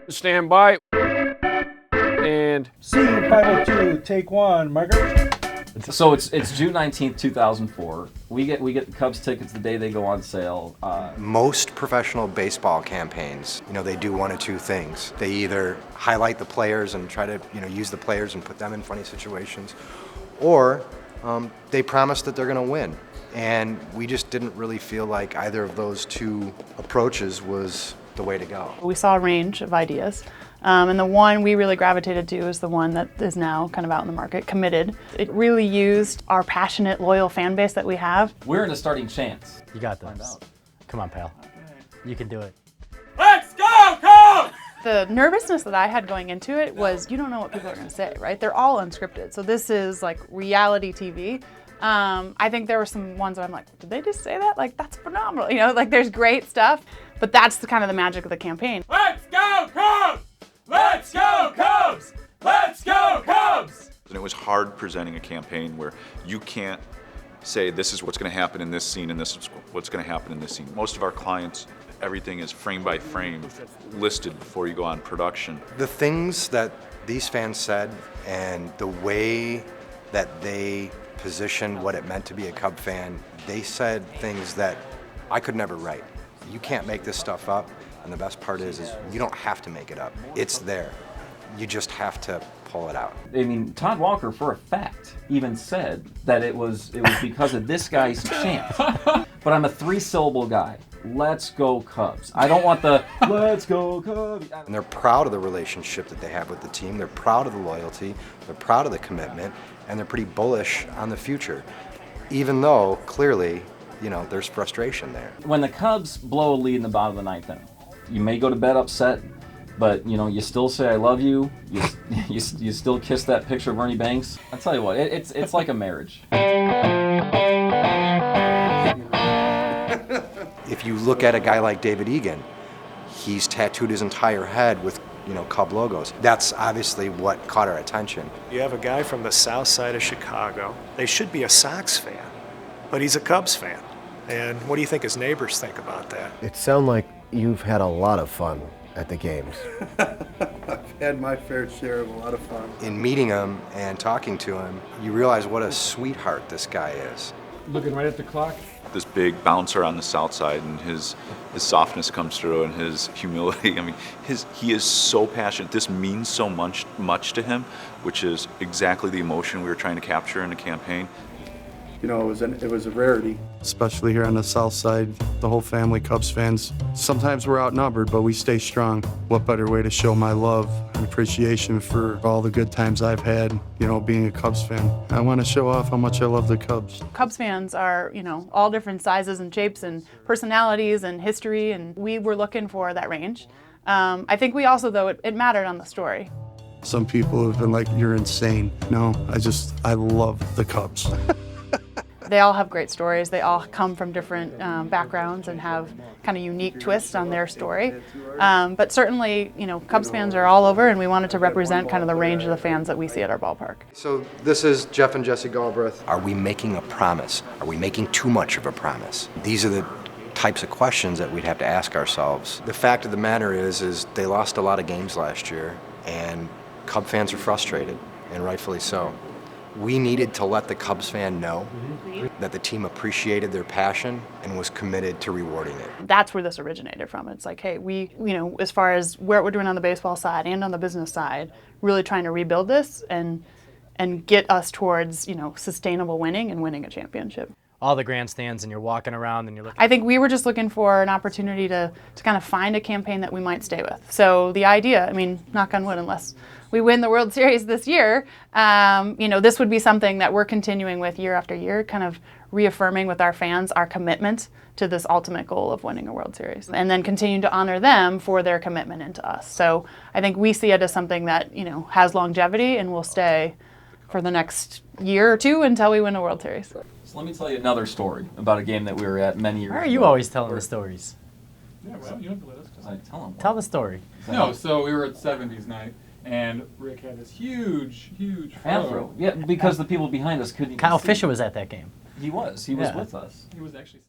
Stand by. And Scene 502, take one, Margaret. So it's June 19th, 2004. We get the Cubs tickets the day they go on sale. Most professional baseball campaigns, they do one of two things. They either highlight the players and try to, use the players and put them in funny situations, or they promise that they're going to win. And we just didn't really feel like either of those two approaches was the way to go. We saw a range of ideas. And the one we really gravitated to is the one that is now kind of out in the market, Committed. It really used our passionate, loyal fan base that we have. We're in a starting chance. You got this. Come on, pal. You can do it. let's go, Cubs! The nervousness that I had going into it was you don't know what people are going to say, right? They're all unscripted. So this is like reality TV. I think there were some ones that I'm like, did they just say that? Like, that's phenomenal. There's great stuff, but that's the kind of the magic of the campaign. Let's go, Cubs! Let's go, Cubs! Let's go, Cubs! And it was hard presenting a campaign where you can't say this is what's going to happen in this scene and this is what's going to happen in this scene. Most of our clients, everything is frame by frame listed before you go on production. The things that these fans said and the way that they positioned what it meant to be a Cub fan, they said things that I could never write. You can't make this stuff up, and the best part is you don't have to make it up. It's there. You just have to pull it out. I mean, Todd Walker, for a fact, even said that it was because of this guy's chant. But I'm a three-syllable guy. Let's go Cubs. I don't want the let's go Cubs. And they're proud of the relationship that they have with the team. They're proud of the loyalty. They're proud of the commitment. And they're pretty bullish on the future. Even though, clearly, there's frustration there. When the Cubs blow a lead in the bottom of the ninth inning, you may go to bed upset, but you still say I love you. You still kiss that picture of Ernie Banks. I tell you what, it's like a marriage. If you look at a guy like David Egan, he's tattooed his entire head with Cub logos. That's obviously what caught our attention. You have a guy from the south side of Chicago. They should be a Sox fan, but he's a Cubs fan. And what do you think his neighbors think about that? It sounds like you've had a lot of fun at the games. I've had my fair share of a lot of fun. In meeting him and talking to him, you realize what a sweetheart this guy is. Looking right at the clock. This big bouncer on the south side, and his softness comes through, and his humility. I mean, he is so passionate. This means so much to him, which is exactly the emotion we were trying to capture in the campaign. It was a rarity. Especially here on the south side, the whole family Cubs fans. Sometimes we're outnumbered, but we stay strong. What better way to show my love and appreciation for all the good times I've had, being a Cubs fan. I want to show off how much I love the Cubs. Cubs fans are, all different sizes and shapes and personalities and history, and we were looking for that range. I think we also, though, it mattered on the story. Some people have been like, you're insane. No, I love the Cubs. They all have great stories. They all come from different backgrounds and have kind of unique twists on their story. But certainly, Cubs fans are all over, and we wanted to represent kind of the range of the fans that we see at our ballpark. So this is Jeff and Jesse Galbraith. Are we making a promise? Are we making too much of a promise? These are the types of questions that we'd have to ask ourselves. The fact of the matter is they lost a lot of games last year, and Cub fans are frustrated, and rightfully so. We needed to let the Cubs fan know that the team appreciated their passion and was committed to rewarding it. That's where this originated from. It's like, hey, we, as far as what we're doing on the baseball side and on the business side, really trying to rebuild this and get us towards, sustainable winning and winning a championship. All the grandstands, and you're walking around and you're looking. I think we were just looking for an opportunity to kind of find a campaign that we might stay with. So the idea, knock on wood, unless we win the World Series this year, this would be something that we're continuing with year after year, kind of reaffirming with our fans our commitment to this ultimate goal of winning a World Series, and then continue to honor them for their commitment into us. So I think we see it as something that, has longevity and will stay for the next year or two until we win a World Series. So let me tell you another story about a game that we were at many years ago. Why are you always telling the stories? Yeah, well, you don't have to let us I tell them. Tell the story. No, so we were at 70s night, and Rick had this huge afro. Yeah, because the people behind us couldn't even Kyle see. Fisher was at that game. He was Yeah. with us. He was actually